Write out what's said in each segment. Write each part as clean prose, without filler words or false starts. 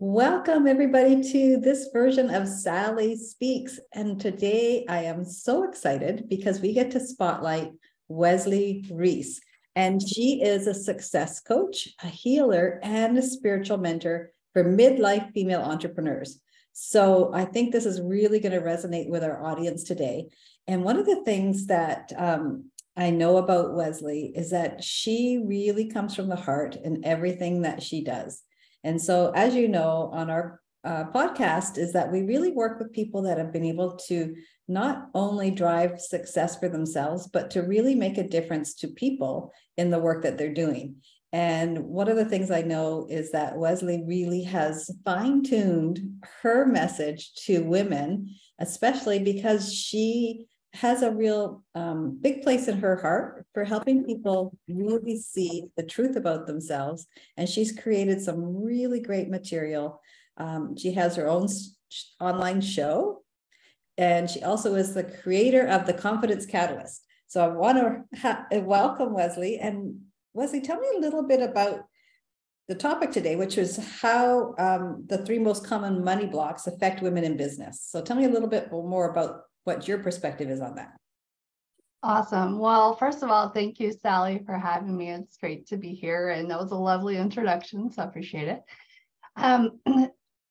Welcome, everybody, to this version of Sally Speaks. And today I am so excited because we get to spotlight Wesley Reese. And she is a success coach, a healer, and a spiritual mentor for midlife female entrepreneurs. So I think this is really going to resonate with our audience today. And one of the things that I know about Wesley is that she really comes from the heart in everything that she does. And so, as you know, on our podcast is that we really work with people that have been able to not only drive success for themselves, but to really make a difference to people in the work that they're doing. And one of the things I know is that Wesley really has fine-tuned her message to women, especially because she has a real big place in her heart for helping people really see the truth about themselves. And she's created some really great material. She has her own online show, and she also is the creator of the Confidence Catalyst. So I want to welcome Wesley. And Wesley, tell me a little bit about the topic today, which is how the 3 most common money blocks affect women in business. So tell me a little bit more about what your perspective is on that. Awesome. Well, first of all, thank you, Sally, for having me. It's great to be here. And that was a lovely introduction, so I appreciate it.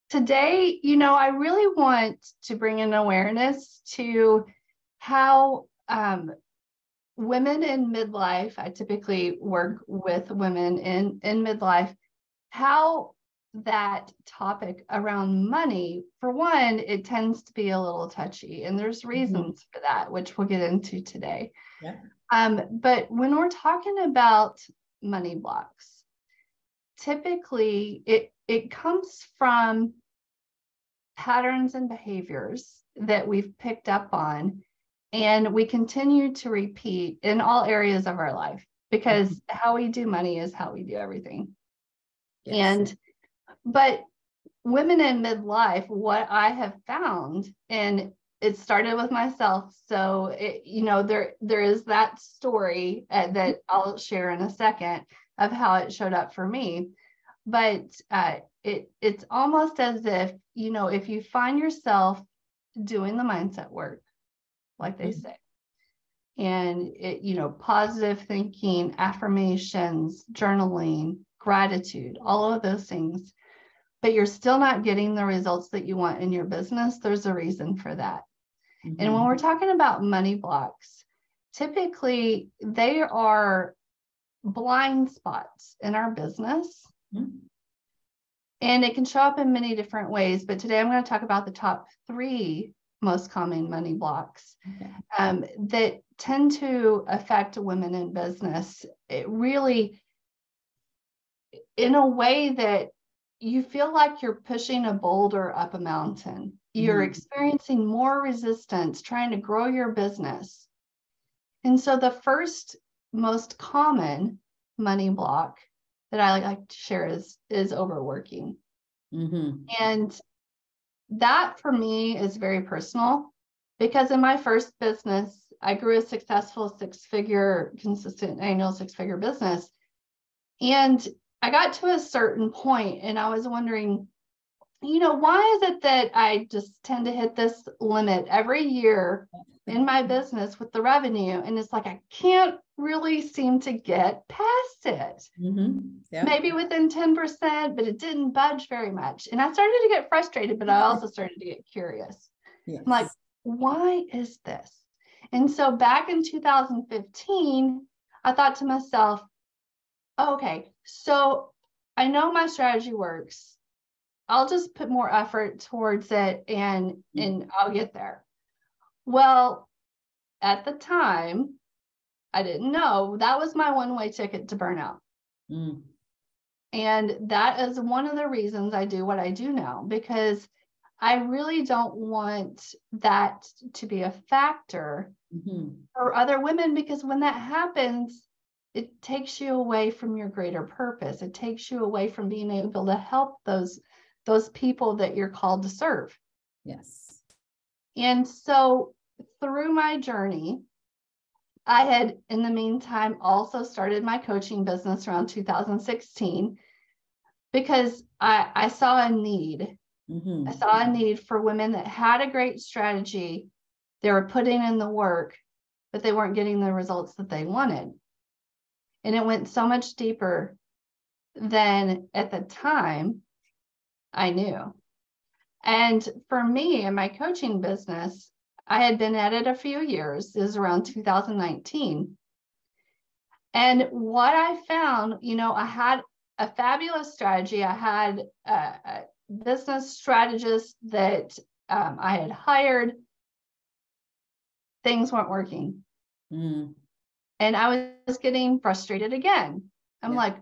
Today, I really want to bring an awareness to how women in midlife, I typically work with women in midlife, how that topic around money, for one, it tends to be a little touchy, and there's reasons for that, which we'll get into today. Yeah. But when we're talking about money blocks, typically it comes from patterns and behaviors that we've picked up on, and we continue to repeat in all areas of our life, because how we do money is how we do everything. Yes. But women in midlife, what I have found, and it started with myself. So, there is that story that I'll share in a second of how it showed up for me. But it's almost as if, if you find yourself doing the mindset work, like they say, and positive thinking, affirmations, journaling, gratitude, all of those things, but you're still not getting the results that you want in your business, there's a reason for that. And when we're talking about money blocks, typically they are blind spots in our business. And it can show up in many different ways. But today I'm going to talk about the top 3 most common money blocks that tend to affect women in business. It really, in a way that you feel like you're pushing a boulder up a mountain. You're experiencing more resistance trying to grow your business. And so the first most common money block that I like to share is overworking. And that for me is very personal, because in my first business, I grew a successful 6-figure, consistent annual 6-figure business. And I got to a certain point and I was wondering, why is it that I just tend to hit this limit every year in my business with the revenue? And it's like, I can't really seem to get past it. Maybe within 10%, but it didn't budge very much. And I started to get frustrated, but I also started to get curious. I'm like, why is this? And so back in 2015, I thought to myself, okay, so I know my strategy works. I'll just put more effort towards it and I'll get there. Well, at the time, I didn't know that was my one-way ticket to burnout. And that is one of the reasons I do what I do now, because I really don't want that to be a factor for other women, because when that happens, it takes you away from your greater purpose. It takes you away from being able to help those people that you're called to serve. Yes. And so through my journey, I had, in the meantime, also started my coaching business around 2016. because I saw a need. Mm-hmm. I saw a need for women that had a great strategy. They were putting in the work, but they weren't getting the results that they wanted. And it went so much deeper than at the time I knew. And for me in my coaching business, I had been at it a few years. It was around 2019. And what I found, I had a fabulous strategy. I had a business strategist that I had hired. Things weren't working. Mm. And I was getting frustrated again. I'm like,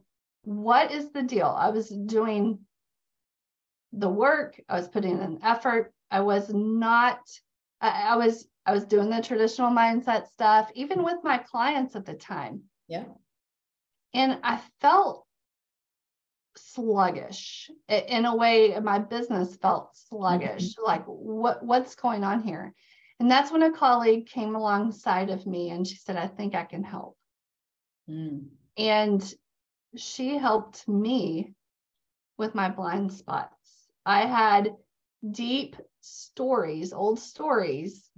what is the deal? I was doing the work. I was putting in effort. I was not, I was doing the traditional mindset stuff, even with my clients at the time. Yeah. And I felt sluggish in a way. My business felt sluggish. Mm-hmm. Like what's going on here? And that's when a colleague came alongside of me and she said, I think I can help. Mm. And she helped me with my blind spots. I had deep stories, old stories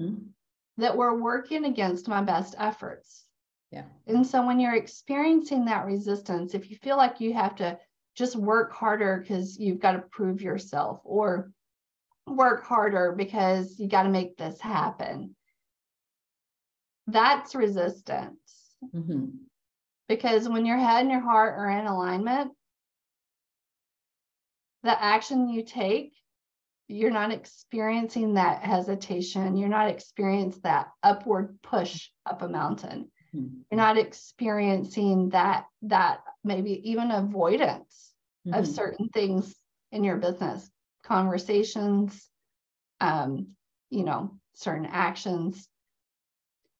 that were working against my best efforts. Yeah. And so when you're experiencing that resistance, if you feel like you have to just work harder because you've got to prove yourself, or work harder because you got to make this happen, that's resistance. Mm-hmm. Because when your head and your heart are in alignment, the action you take, you're not experiencing that hesitation. You're not experiencing that upward push up a mountain. Mm-hmm. You're not experiencing that maybe even avoidance of certain things in your business, conversations, certain actions.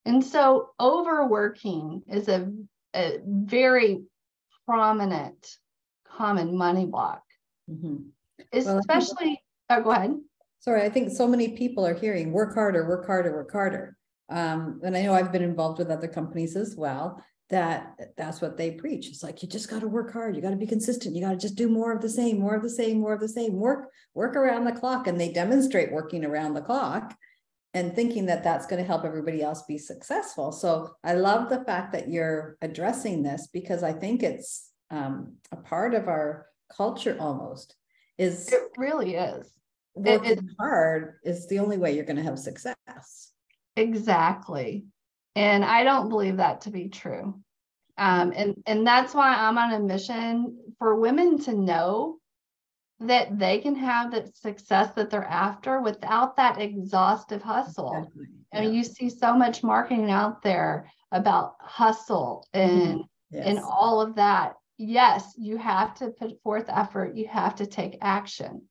And so overworking is a very prominent common money block. Mm-hmm. Especially, go ahead. Sorry, I think so many people are hearing work harder, work harder, work harder. And I know I've been involved with other companies as well, that's what they preach. It's like, you just got to work hard. You got to be consistent. You got to just do more of the same, more of the same, more of the same, work around the clock. And they demonstrate working around the clock and thinking that that's going to help everybody else be successful. So I love the fact that you're addressing this, because I think it's a part of our culture almost. It really is. Working hard is the only way you're going to have success. Exactly. And I don't believe that to be true. And that's why I'm on a mission for women to know that they can have the success that they're after without that exhaustive hustle. Exactly. Yeah. I mean, you see so much marketing out there about hustle and all of that. Yes, you have to put forth effort. You have to take action.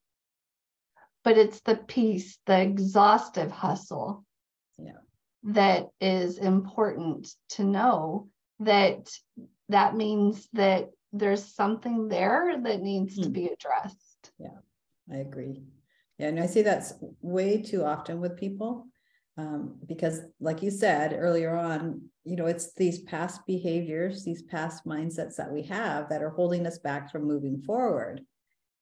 But it's the piece, the exhaustive hustle, that is important to know, that means that there's something there that needs to be addressed. Yeah, I agree. Yeah, and I see that's way too often with people, because like you said earlier on, it's these past behaviors, these past mindsets that we have that are holding us back from moving forward.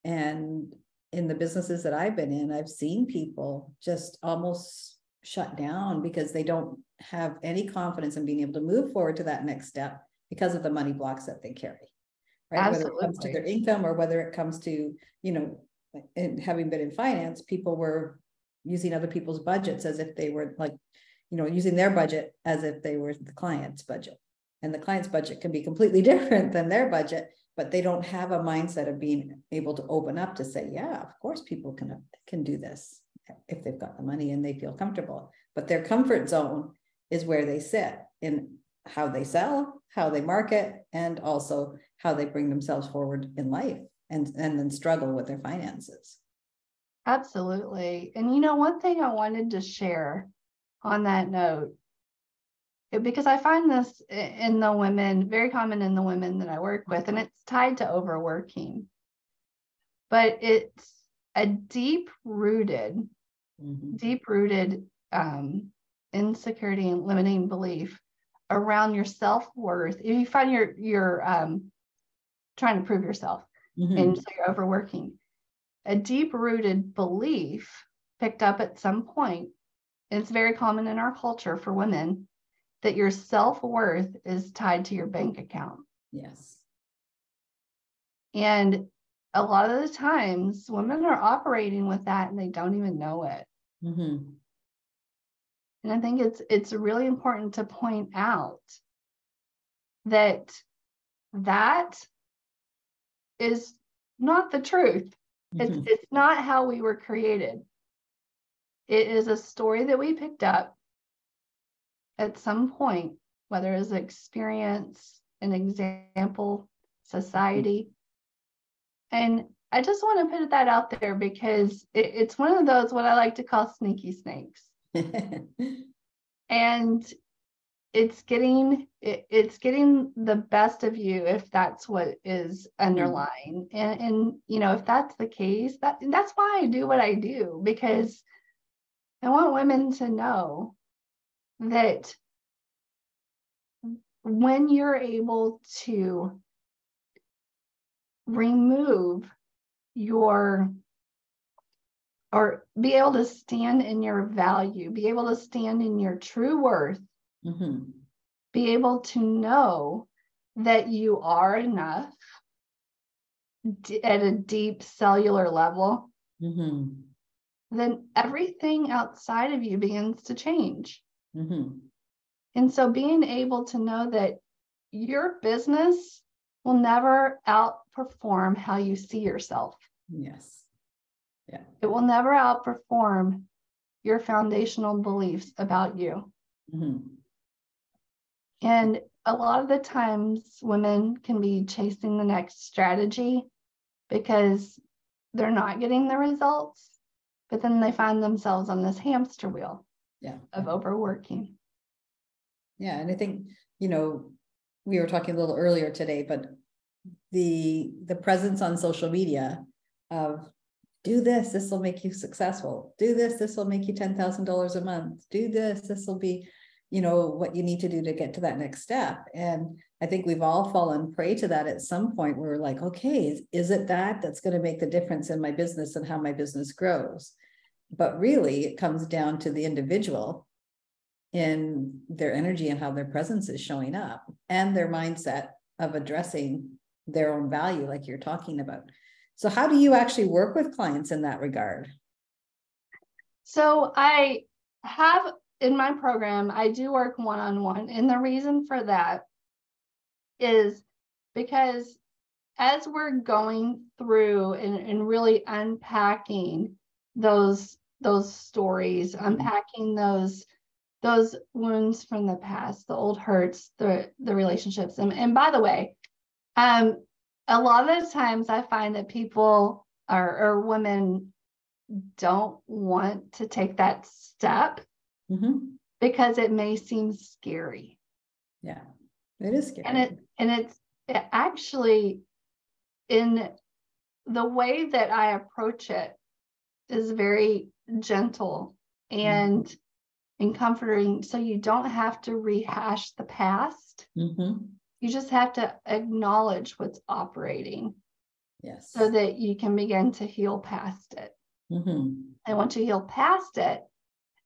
And in the businesses that I've been in, I've seen people just almost shut down because they don't have any confidence in being able to move forward to that next step because of the money blocks that they carry, right? Absolutely. Whether it comes to their income or whether it comes to, and having been in finance, people were using other people's budgets as if they were like, using their budget as if they were the client's budget. And the client's budget can be completely different than their budget, but they don't have a mindset of being able to open up to say, yeah, of course people can do this if they've got the money and they feel comfortable. But their comfort zone is where they sit in how they sell, how they market, and also how they bring themselves forward in life and then struggle with their finances. Absolutely. And one thing I wanted to share on that note, because I find this in the women, very common in the women that I work with, and it's tied to overworking. But it's a deep-rooted insecurity and limiting belief around your self-worth. If you find you're trying to prove yourself, And so you're overworking. A deep-rooted belief picked up at some point, and it's very common in our culture for women, that your self-worth is tied to your bank account. Yes. And a lot of the times women are operating with that and they don't even know it. Mm-hmm. And I think it's really important to point out that that is not the truth. Mm-hmm. It's not how we were created. It is a story that we picked up at some point, whether it's experience, an example, society. And I just want to put that out there because it's one of those, what I like to call sneaky snakes. And it's getting the best of you if that's what is underlying. And you know, if that's the case, that's why I do what I do, because I want women to know that when you're able to remove or be able to stand in your value, be able to stand in your true worth, be able to know that you are enough at a deep cellular level, then everything outside of you begins to change. And so being able to know that your business will never outperform how you see yourself. Yes. Yeah. It will never outperform your foundational beliefs about you. And a lot of the times women can be chasing the next strategy because they're not getting the results, but then they find themselves on this hamster wheel of overworking. Yeah. And I think, you know, we were talking a little earlier today, but the presence on social media of do this will make you successful. Do this will make you $10,000 a month. Do this will be, you know, what you need to do to get to that next step. And I think we've all fallen prey to that at some point where we're like, okay, is it that's going to make the difference in my business and how my business grows? But really it comes down to the individual in their energy and how their presence is showing up and their mindset of addressing their own value, like you're talking about. So how do you actually work with clients in that regard? So I have in my program, I do work one-on-one. And the reason for that is because as we're going through and really unpacking those stories, unpacking those wounds from the past, the old hurts, the relationships. And by the way, a lot of the times I find that people or women don't want to take that step because it may seem scary. Yeah, it is scary. And it's actually, in the way that I approach it, is very gentle and comforting. So you don't have to rehash the past. You just have to acknowledge what's operating. Yes. So that you can begin to heal past it. And once you heal past it,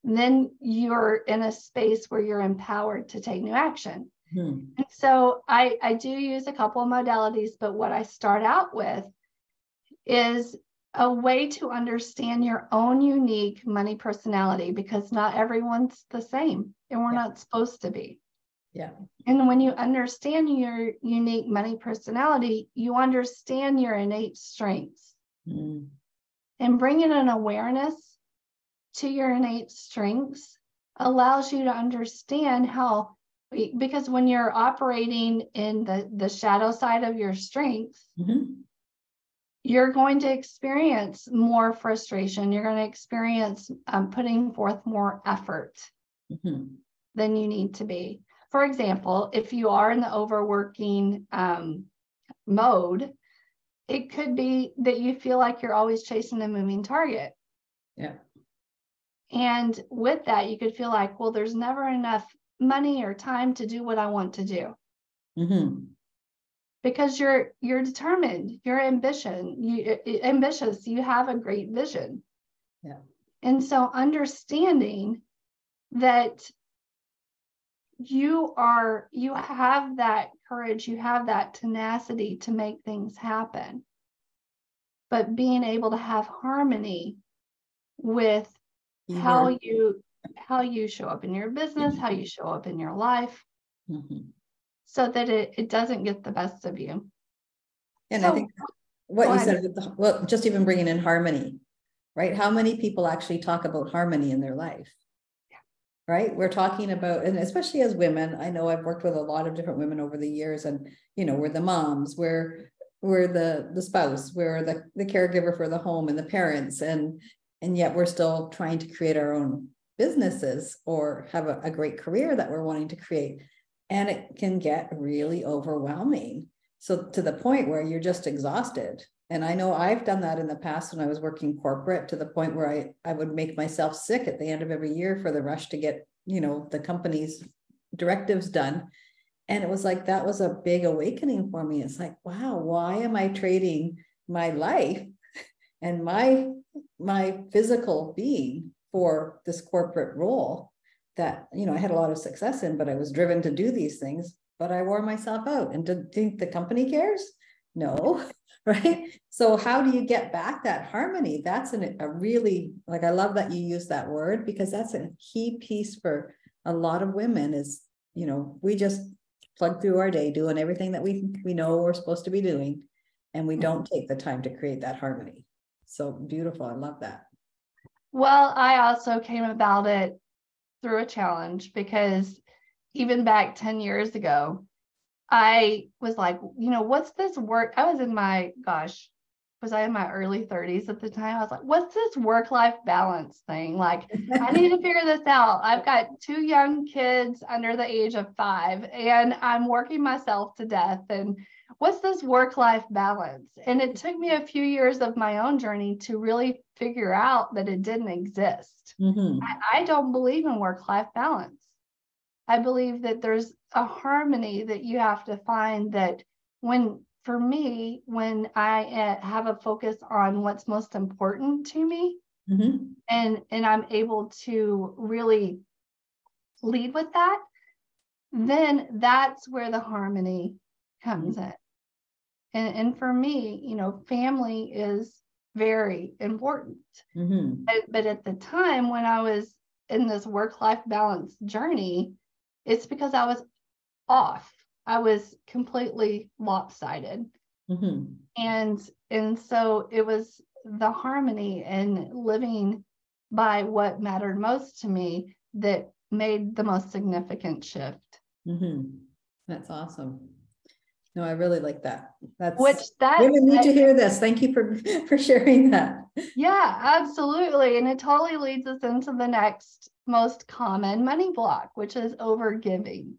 then you're in a space where you're empowered to take new action. And so I do use a couple of modalities, but what I start out with is a way to understand your own unique money personality, because not everyone's the same and we're not supposed to be. Yeah. And when you understand your unique money personality, you understand your innate strengths. And bringing an awareness to your innate strengths allows you to understand how, because when you're operating in the shadow side of your strengths, you're going to experience more frustration. You're going to experience putting forth more effort than you need to be. For example, if you are in the overworking mode, it could be that you feel like you're always chasing a moving target. Yeah. And with that, you could feel like, well, there's never enough money or time to do what I want to do. because you're determined, you're ambitious, you have a great vision. Yeah. And so understanding that you have that courage, you have that tenacity to make things happen, but being able to have harmony with how you show up in your business, how you show up in your life, so that it doesn't get the best of you. And so, I think what you said, just even bringing in harmony, right? How many people actually talk about harmony in their life? Yeah. Right? We're talking about, and especially as women, I know I've worked with a lot of different women over the years, and, we're the moms, we're the spouse, we're the caregiver for the home and the parents, and yet we're still trying to create our own businesses or have a great career that we're wanting to create. And it can get really overwhelming. So to the point where you're just exhausted. And I know I've done that in the past when I was working corporate, to the point where I would make myself sick at the end of every year for the rush to get, the company's directives done. And it was like, that was a big awakening for me. It's like, wow, why am I trading my life and my physical being for this corporate role that, I had a lot of success in, but I was driven to do these things, but I wore myself out. And to think the company cares? No, right? So how do you get back that harmony? That's a really, I love that you use that word, because that's a key piece for a lot of women is, we just plug through our day doing everything that we know we're supposed to be doing, and we don't take the time to create that harmony. So beautiful. I love that. Well, I also came about it through a challenge, because even back 10 years ago, I was like, what's this work? I was in my early 30s at the time. I was like, what's this work-life balance thing? Like, I need to figure this out. I've got 2 young kids under the age of 5, and I'm working myself to death. And what's this work-life balance? And it took me a few years of my own journey to really figure out that it didn't exist. I don't believe in work-life balance. I believe that there's a harmony that you have to find, that when I have a focus on what's most important to me, and I'm able to really lead with that, then that's where the harmony comes in. And for me, family is very important. But at the time when I was in this work-life balance journey, it's because I was off. I was completely lopsided. And so it was the harmony and living by what mattered most to me that made the most significant shift. That's awesome. No, I really like that. Women need to hear this. Thank you for sharing that. Yeah, absolutely. And it totally leads us into the next most common money block, which is overgiving.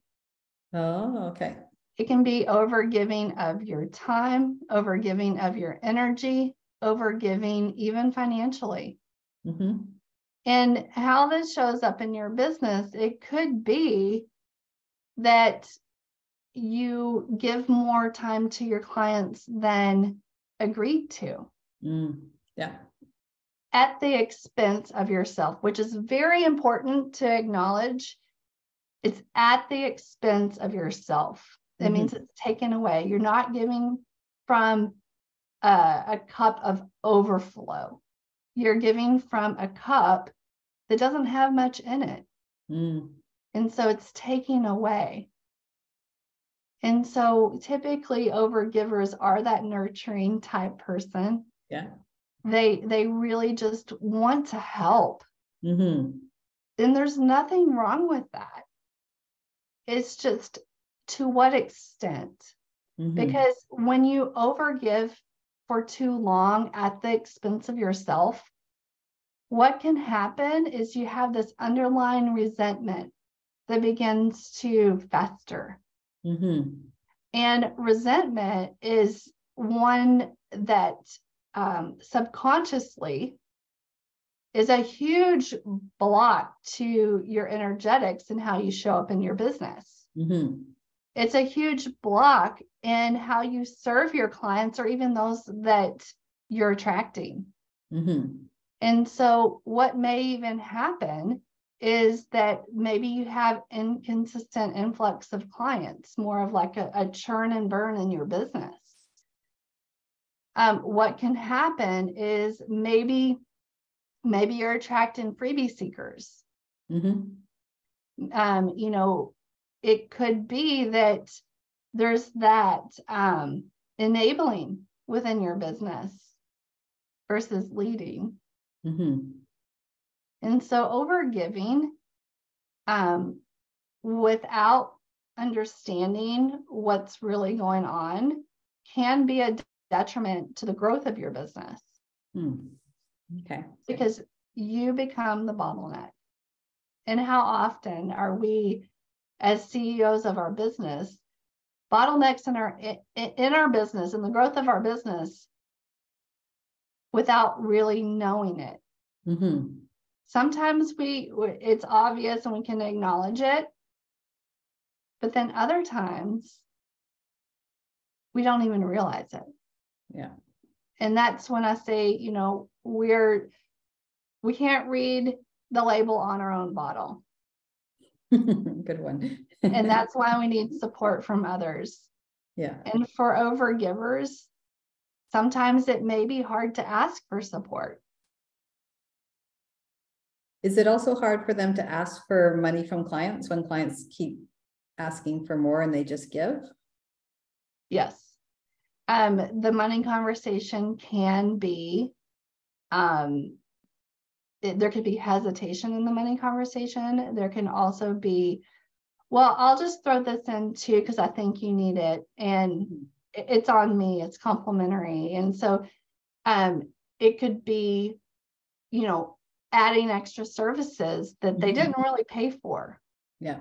Oh, okay. It can be overgiving of your time, overgiving of your energy, overgiving even financially. And how this shows up in your business, it could be that you give more time to your clients than agreed to. Yeah. At the expense of yourself, which is very important to acknowledge. It's at the expense of yourself. That means it's taken away. You're not giving from a cup of overflow. You're giving from a cup that doesn't have much in it. And so it's taking away. And so typically overgivers are that nurturing type person. Yeah. They really just want to help. And there's nothing wrong with that. It's just to what extent? Because when you overgive for too long at the expense of yourself, what can happen is you have this underlying resentment that begins to fester. And resentment is one that subconsciously is a huge block to your energetics and how you show up in your business. It's a huge block in how you serve your clients or even those that you're attracting. Mm-hmm. And so what may even happen is that maybe you have inconsistent influx of clients, more of like a churn and burn in your business. What can happen is maybe you're attracting freebie seekers. Mm-hmm. It could be that there's that enabling within your business versus leading. Mm-hmm. And so overgiving without understanding what's really going on can be a detriment to the growth of your business. Okay. Because you become the bottleneck. And how often are we, as CEOs of our business, bottlenecks in our business and the growth of our business without really knowing it? Mm-hmm. Sometimes it's obvious and we can acknowledge it, but then other times we don't even realize it. Yeah. And that's when I say, we can't read the label on our own bottle. Good one. And that's why we need support from others. Yeah. And for overgivers, sometimes it may be hard to ask for support. Is it also hard for them to ask for money from clients when clients keep asking for more and they just give? Yes. The money conversation can be, there could be hesitation in the money conversation. There can also be, well, I'll just throw this in too, because I think you need it. And it's on me, it's complimentary. And so it could be, adding extra services that they didn't really pay for. Yeah.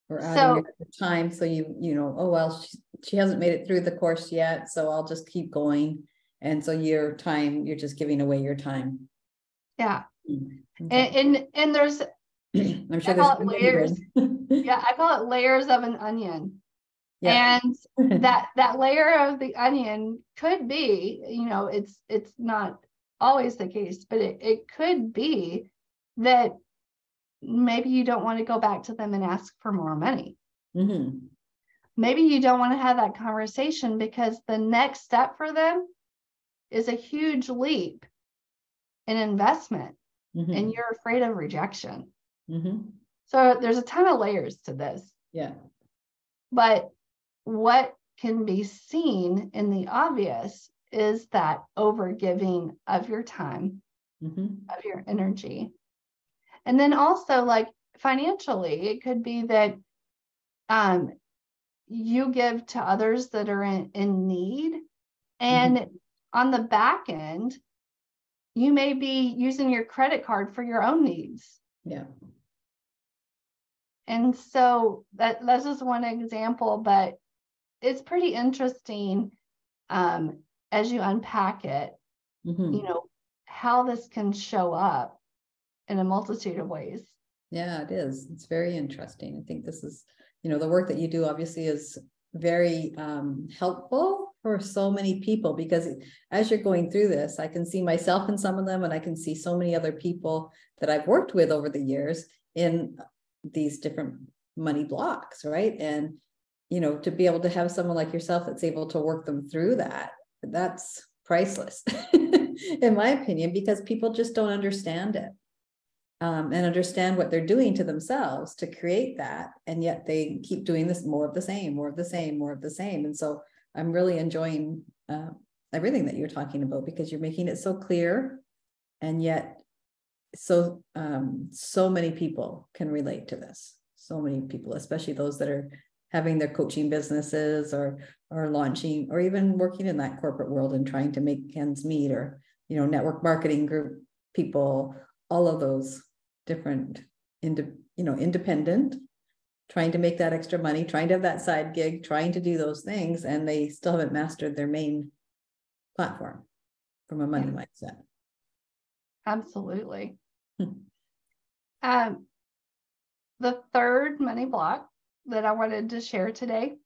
Or adding time. So oh, well, she hasn't made it through the course yet, so I'll just keep going. And so your time, you're just giving away your time. Yeah. Okay. And there's, I'm sure there's layers. Yeah, I call it layers of an onion. Yeah. And that layer of the onion could be, it's not always the case, but it could be that maybe you don't want to go back to them and ask for more money. Mm-hmm. Maybe you don't want to have that conversation because the next step for them is a huge leap in investment, mm-hmm. and you're afraid of rejection. Mm-hmm. So there's a ton of layers to this. Yeah. But what can be seen in the obvious is that overgiving of your time, mm-hmm. of your energy. And then also, like, financially, it could be that you give to others that are in need. And mm-hmm. on the back end, you may be using your credit card for your own needs. Yeah. And so that's just one example, but it's pretty interesting as you unpack it, mm-hmm. How this can show up in a multitude of ways. Yeah, it is. It's very interesting. I think this is, the work that you do obviously is very helpful for so many people, because as you're going through this, I can see myself in some of them, and I can see so many other people that I've worked with over the years in these different money blocks, right? And, to be able to have someone like yourself that's able to work them through that's priceless, in my opinion, because people just don't understand it. And understand what they're doing to themselves to create that. And yet they keep doing this, more of the same, more of the same, more of the same. And so I'm really enjoying everything that you're talking about, because you're making it so clear, and yet so many people can relate to this. So many people, especially those that are having their coaching businesses or launching, or even working in that corporate world and trying to make ends meet, or, network marketing group people, all of those different, independent, trying to make that extra money, trying to have that side gig, trying to do those things, and they still haven't mastered their main platform from a money mindset. Absolutely. The third money block that I wanted to share today.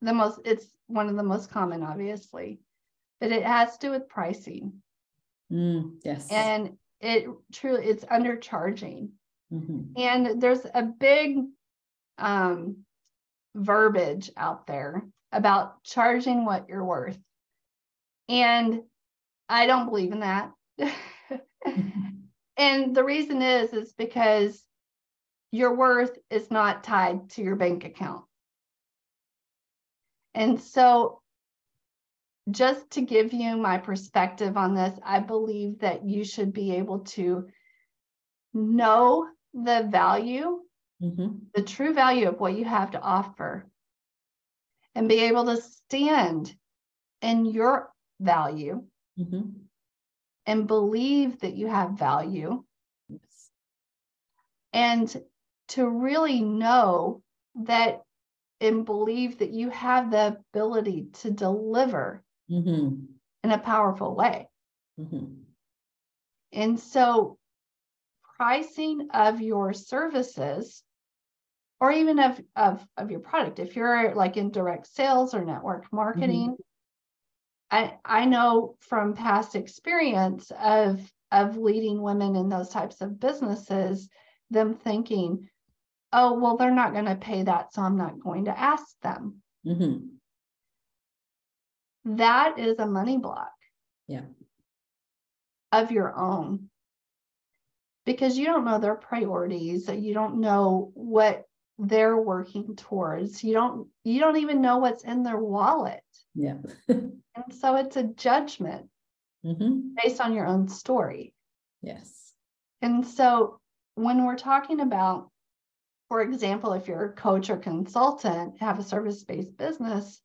It's one of the most common, obviously, but it has to do with pricing. Yes. And it's undercharging. Mm-hmm. And there's a big verbiage out there about charging what you're worth. And I don't believe in that. And the reason is because your worth is not tied to your bank account. And so, just to give you my perspective on this, I believe that you should be able to know the value, the true value of what you have to offer, and be able to stand in your value and believe that you have value. Yes. And to really know that and believe that you have the ability to deliver in a powerful way. And so pricing of your services, or even of your product, if you're like in direct sales or network marketing, I know from past experience of leading women in those types of businesses, them thinking, oh, well, they're not going to pay that, so I'm not going to ask them. That is a money block of your own, because you don't know their priorities. You don't know what they're working towards. You don't even know what's in their wallet. Yeah. And so it's a judgment based on your own story. Yes. And so when we're talking about, for example, if you're a coach or consultant, have a service-based business,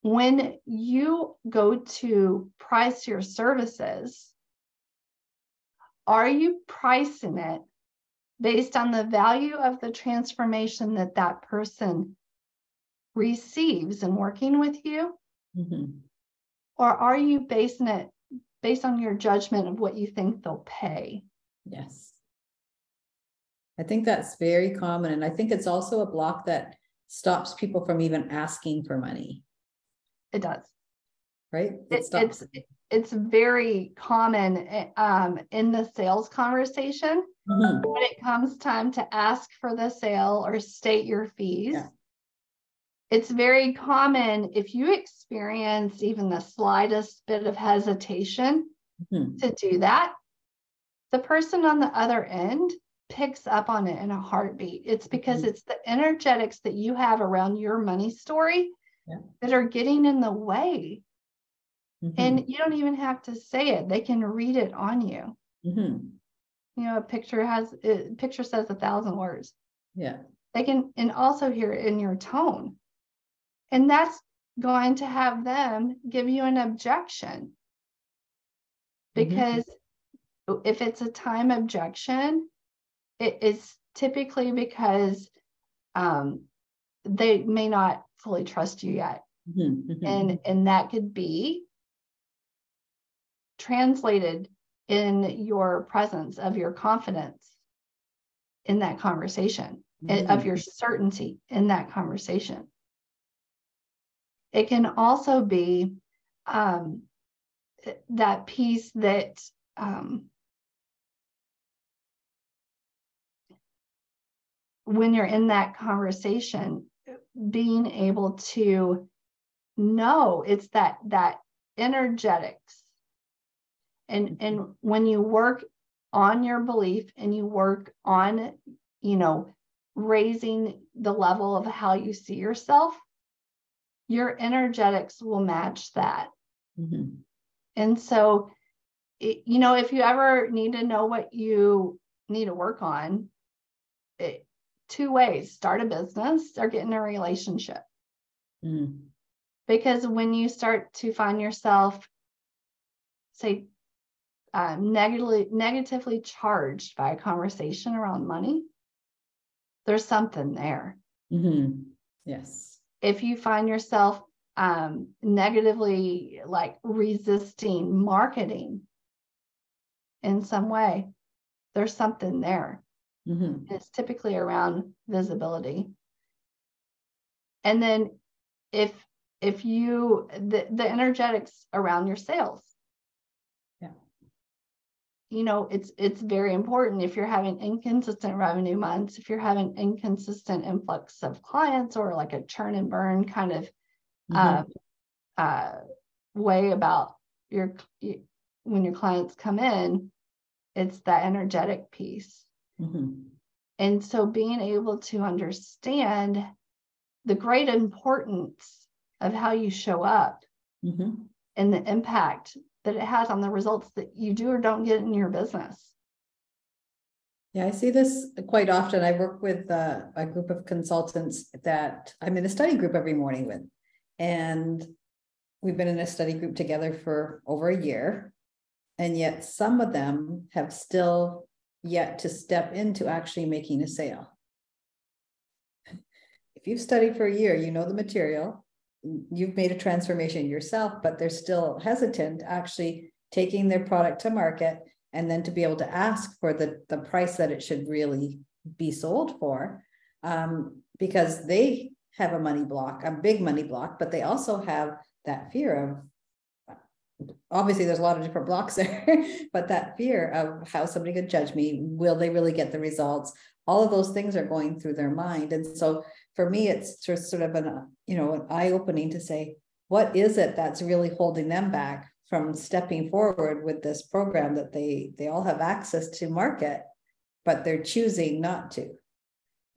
when you go to price your services, are you pricing it based on the value of the transformation that that person receives in working with you? Or are you basing it based on your judgment of what you think they'll pay? Yes. I think that's very common. And I think it's also a block that stops people from even asking for money. It does. Right? It's very common in the sales conversation. When it comes time to ask for the sale or state your fees, it's very common, if you experience even the slightest bit of hesitation to do that, the person on the other end picks up on it in a heartbeat. It's because it's the energetics that you have around your money story that are getting in the way. And you don't even have to say it. They can read it on you. You know, a picture says 1,000 words. Yeah. They can, and also hear it in your tone. And that's going to have them give you an objection. Because if it's a time objection, it is typically because they may not fully trust you yet. And that could be translated in your presence of your confidence in that conversation, of your certainty in that conversation. It can also be that piece that when you're in that conversation, being able to know it's that energetics. And when you work on your belief and you work on, raising the level of how you see yourself, your energetics will match that. And so, if you ever need to know what you need to work on, two ways: start a business or get in a relationship. Because when you start to find yourself, say, negatively charged by a conversation around money, there's something there. Yes. If you find yourself negatively resisting marketing in some way, there's something there. Mm-hmm. It's typically around visibility. And then if you the energetics around your sales. Yeah. You know, it's very important if you're having inconsistent revenue months, if you're having inconsistent influx of clients, or like a churn and burn kind of way about when your clients come in, it's that energetic piece. Mm-hmm. And so being able to understand the great importance of how you show up Mm-hmm. and the impact that it has on the results that you do or don't get in your business. Yeah, I see this quite often. I work with a group of consultants that I'm in a study group every morning with. And we've been in a study group together for over a year. And yet some of them have still yet to step into actually making a sale. If you've studied for a year, you know the material, you've made a transformation yourself, but they're still hesitant actually taking their product to market, and then to be able to ask for the price that it should really be sold for, because they have a money block, a big money block, but they also have that fear of, obviously there's a lot of different blocks there, but that fear of how somebody could judge me, will they really get the results? All of those things are going through their mind. And so for me, it's just sort of an eye-opening to say, what is it that's really holding them back from stepping forward with this program that they all have access to market, but they're choosing not to.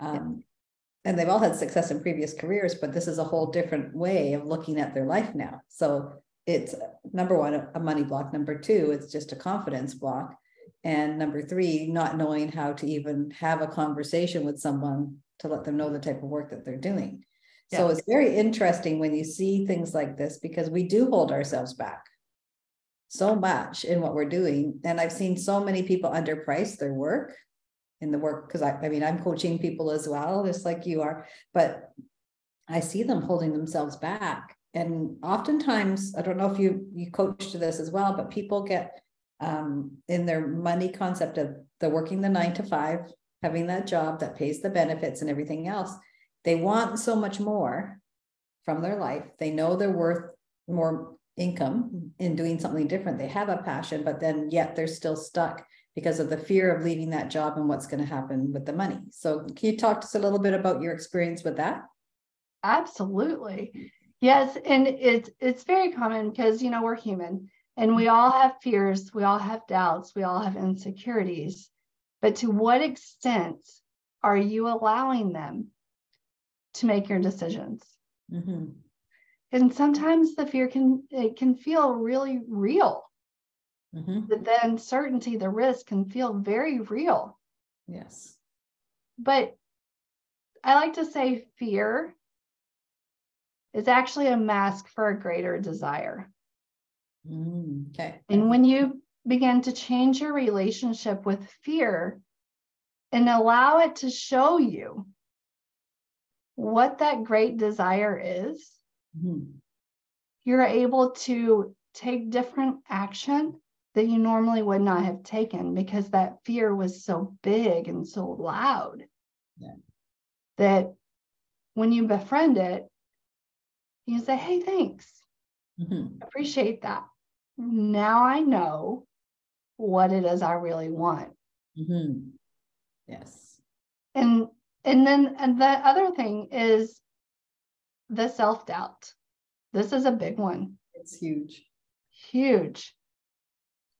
And they've all had success in previous careers, but this is a whole different way of looking at their life now. So it's, number one, a money block. Number two, it's just a confidence block. And number three, not knowing how to even have a conversation with someone to let them know the type of work that they're doing. Yeah. So it's very interesting when you see things like this, because we do hold ourselves back so much in what we're doing. And I've seen so many people underprice their work in the work, because I mean, I'm coaching people as well, just like you are, but I see them holding themselves back. And oftentimes, I don't know if you coach to this as well, but people get in their money concept of the working the 9 to 5, having that job that pays the benefits and everything else. They want so much more from their life. They know they're worth more income in doing something different. They have a passion, but then yet they're still stuck because of the fear of leaving that job and what's going to happen with the money. So can you talk to us a little bit about your experience with that? Absolutely. Yes. And it's very common because, you know, we're human and we all have fears. We all have doubts. We all have insecurities. But to what extent are you allowing them to make your decisions? Mm-hmm. And sometimes the fear can feel really real. Mm-hmm. The uncertainty, the risk can feel very real. Yes. But I like to say fear is actually a mask for a greater desire. Okay. And when you begin to change your relationship with fear and allow it to show you what that great desire is, you're able to take different action that you normally would not have taken, because that fear was so big and so loud that when you befriend it, you say, hey, thanks. Appreciate that. Now I know what it is I really want. Yes. And then the other thing is the self-doubt. This is a big one. It's huge. Huge.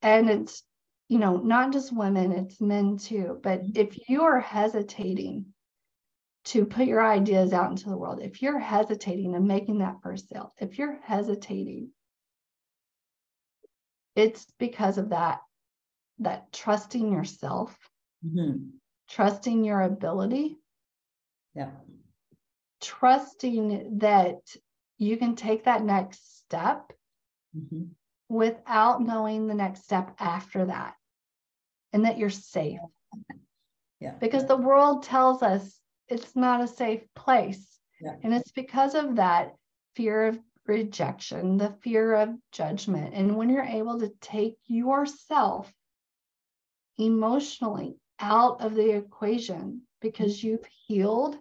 And it's, you know, not just women, it's men too. But if you're hesitating to put your ideas out into the world, if you're hesitating in making that first sale, if you're hesitating, it's because of that trusting yourself, trusting your ability, trusting that you can take that next step without knowing the next step after that, and that you're safe. Because the world tells us it's not a safe place. And it's because of that fear of rejection, the fear of judgment. And when you're able to take yourself emotionally out of the equation because you've healed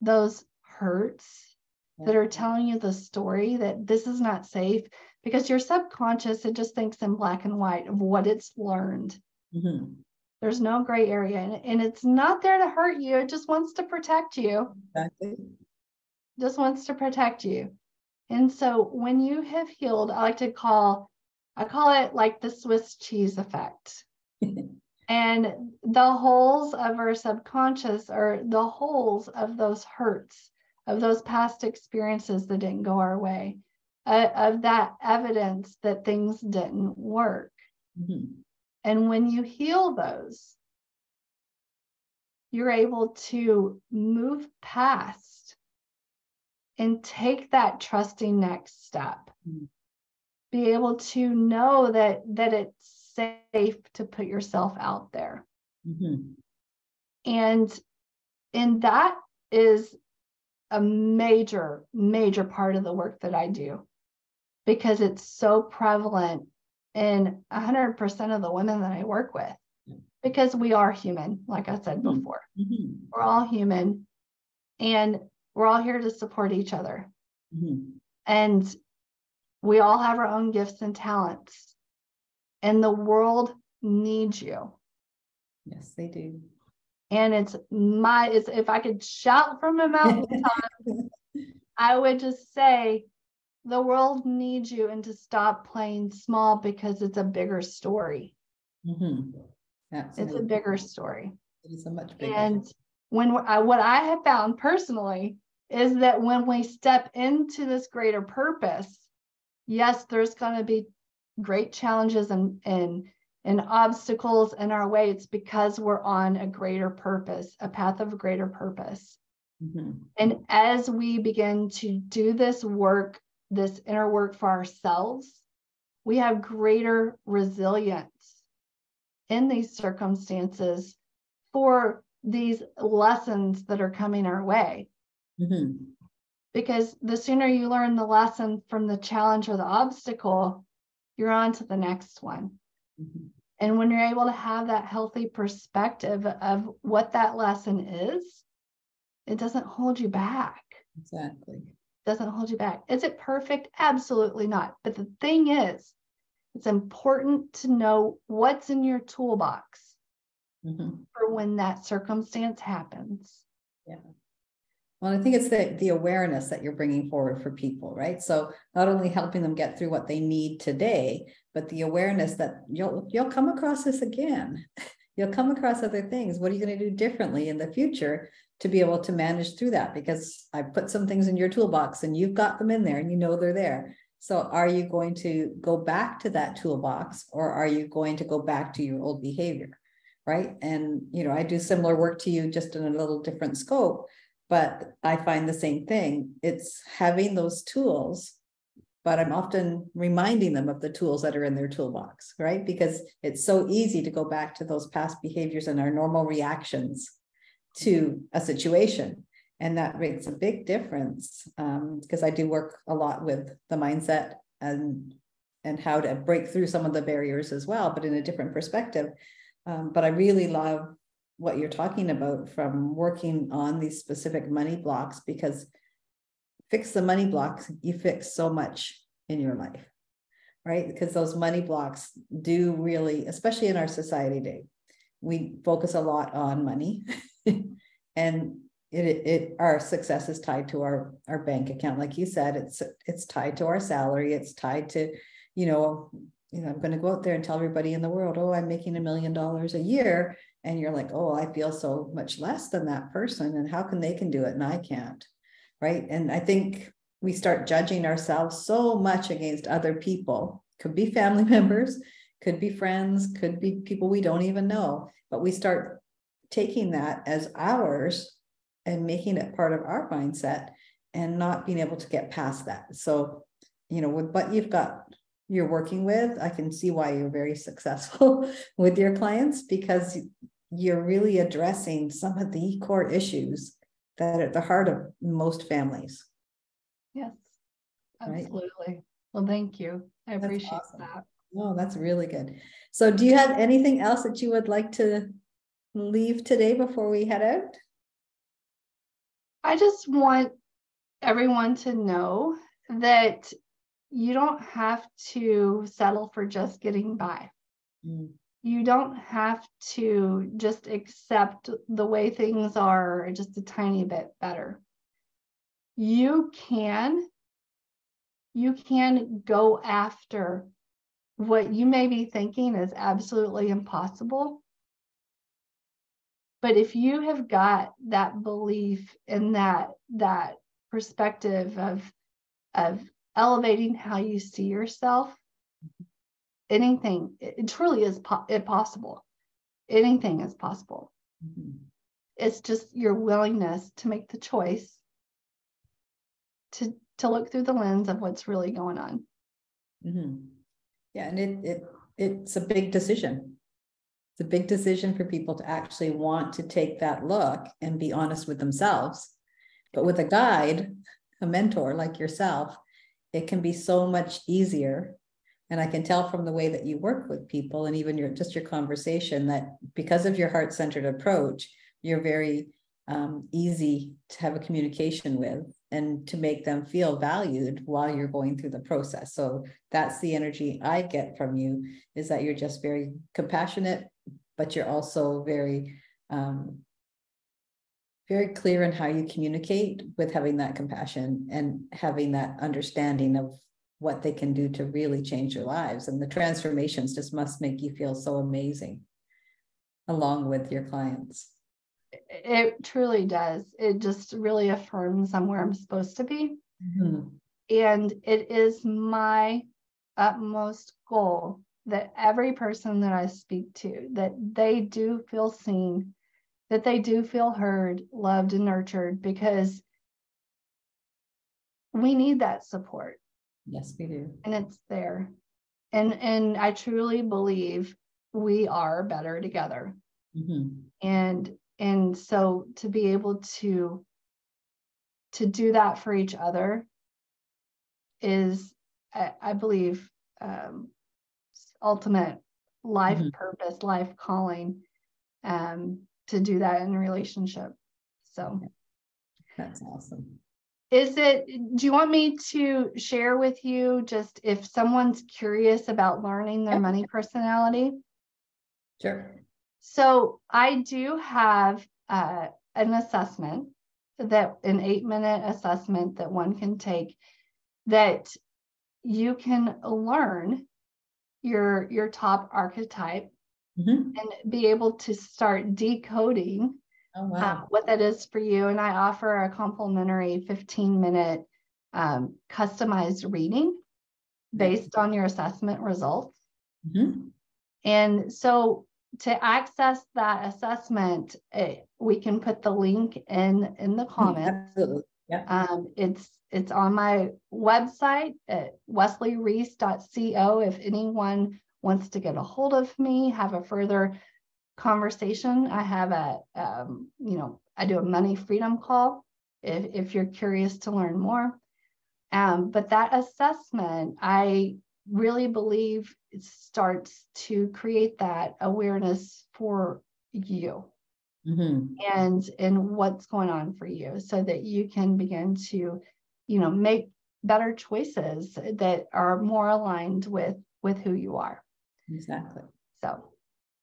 those hurts that are telling you the story that this is not safe, because your subconscious, it just thinks in black and white of what it's learned. Mm-hmm. There's no gray area, and it's not there to hurt you. It just wants to protect you. Exactly. Just wants to protect you. And so when you have healed, I call it like the Swiss cheese effect. And the holes of our subconscious are the holes of those hurts, of those past experiences that didn't go our way, of that evidence that things didn't work. Mm-hmm. And when you heal those, you're able to move past and take that trusting next step. Mm-hmm. Be able to know that it's safe to put yourself out there. Mm-hmm. And that is a major, major part of the work that I do, because it's so prevalent in 100% of the women that I work with, because we are human, like I said before. Mm-hmm. We're all human, and we're all here to support each other. Mm-hmm. And we all have our own gifts and talents, and the world needs you. Yes, they do. And it's if I could shout from a mountaintop, I would just say, the world needs you, and to stop playing small, because it's a bigger story. Mm-hmm. It's a bigger story. It is a much bigger. And what I have found personally is that when we step into this greater purpose, yes, there's going to be great challenges and obstacles in our way. It's because we're on a greater purpose, a path of a greater purpose. Mm-hmm. And as we begin to do this work, this inner work for ourselves, we have greater resilience in these circumstances for these lessons that are coming our way. Mm-hmm. Because the sooner you learn the lesson from the challenge or the obstacle, you're on to the next one. Mm-hmm. And when you're able to have that healthy perspective of what that lesson is, it doesn't hold you back. Exactly. It doesn't hold you back. Is it perfect? Absolutely not. But the thing is, it's important to know what's in your toolbox for when that circumstance happens. Yeah. Well, I think it's the awareness that you're bringing forward for people, right? So not only helping them get through what they need today, but the awareness that you'll come across this again. You'll come across other things. What are you going to do differently in the future to be able to manage through that? Because I put some things in your toolbox and you've got them in there and you know they're there. So are you going to go back to that toolbox, or are you going to go back to your old behavior, right? And, I do similar work to you, just in a little different scope, but I find the same thing. It's having those tools, but I'm often reminding them of the tools that are in their toolbox, right? Because it's so easy to go back to those past behaviors and our normal reactions to a situation. And that makes a big difference, because I do work a lot with the mindset and how to break through some of the barriers as well, but in a different perspective. But I really love what you're talking about from working on these specific money blocks, because fix the money blocks, you fix so much in your life, right? Because those money blocks do really, especially in our society today, we focus a lot on money and our success is tied to our bank account. Like you said, it's tied to our salary. It's tied to, I'm going to go out there and tell everybody in the world, oh, I'm making $1 million a year. And you're like, oh, I feel so much less than that person. And how can they do it and I can't, right? And I think we start judging ourselves so much against other people. Could be family members, could be friends, could be people we don't even know. But we start taking that as ours and making it part of our mindset and not being able to get past that. So, with what you're working with, I can see why you're very successful with your clients, because you're really addressing some of the core issues that are at the heart of most families. Yes, absolutely. Right? Well, thank you. I appreciate that. No, that's really good. So do you have anything else that you would like to leave today before we head out? I just want everyone to know that you don't have to settle for just getting by. You don't have to just accept the way things are just a tiny bit better. You can go after what you may be thinking is absolutely impossible. But if you have got that belief in that perspective of elevating how you see yourself, anything, it truly is possible. Anything is possible. It's just your willingness to make the choice to look through the lens of what's really going on. Yeah, and it's a big decision. It's a big decision for people to actually want to take that look and be honest with themselves. But with a guide, a mentor like yourself, it can be so much easier. And I can tell from the way that you work with people and even your conversation that because of your heart-centered approach, you're very easy to have a communication with and to make them feel valued while you're going through the process. So that's the energy I get from you, is that you're just very compassionate, but you're also very, very clear in how you communicate with having that compassion and having that understanding of what they can do to really change their lives. And the transformations just must make you feel so amazing along with your clients. It truly does. It just really affirms I'm where I'm supposed to be. Mm-hmm. And it is my utmost goal that every person that I speak to, that they do feel seen, that they do feel heard, loved, and nurtured, because we need that support. Yes, we do. And it's there. And I truly believe we are better together. Mm-hmm. And so to be able to do that for each other is, I believe, ultimate life purpose, life calling, to do that in a relationship. So that's awesome. Do you want me to share with you just if someone's curious about learning their money personality? Sure. So I do have an assessment, that an 8-minute assessment that one can take, that you can learn your top archetype and be able to start decoding what that is for you. And I offer a complimentary 15-minute customized reading based on your assessment results. And so to access that assessment, we can put the link in the comments. Absolutely. Yeah. It's on my website at wesleyreese.co. If anyone wants to get a hold of me, have a further conversation, I have I do a money freedom call if you're curious to learn more. But that assessment, I really believe it starts to create that awareness for you and what's going on for you, so that you can begin to, make better choices that are more aligned with who you are. Exactly. So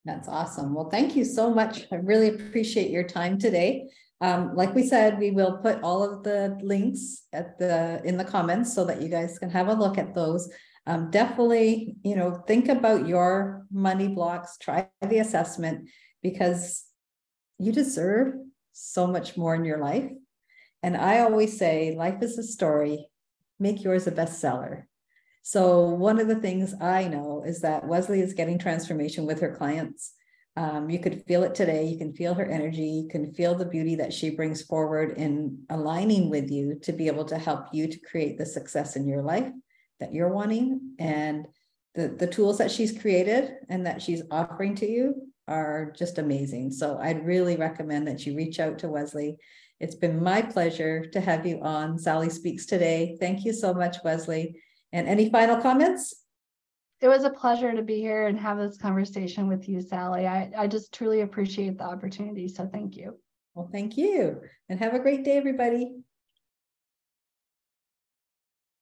that's awesome. Well, thank you so much. I really appreciate your time today. Like we said, we will put all of the links in the comments so that you guys can have a look at those. Definitely, think about your money blocks, try the assessment, because you deserve so much more in your life. And I always say, life is a story, make yours a bestseller. So one of the things I know is that Wesley is getting transformation with her clients. You could feel it today. You can feel her energy. You can feel the beauty that she brings forward in aligning with you to be able to help you to create the success in your life that you're wanting. And the tools that she's created and that she's offering to you are just amazing. So I'd really recommend that you reach out to Wesley. It's been my pleasure to have you on Sally Speaks today. Thank you so much, Wesley. And any final comments? It was a pleasure to be here and have this conversation with you, Sally. I just truly appreciate the opportunity. So thank you. Well, thank you. And have a great day, everybody.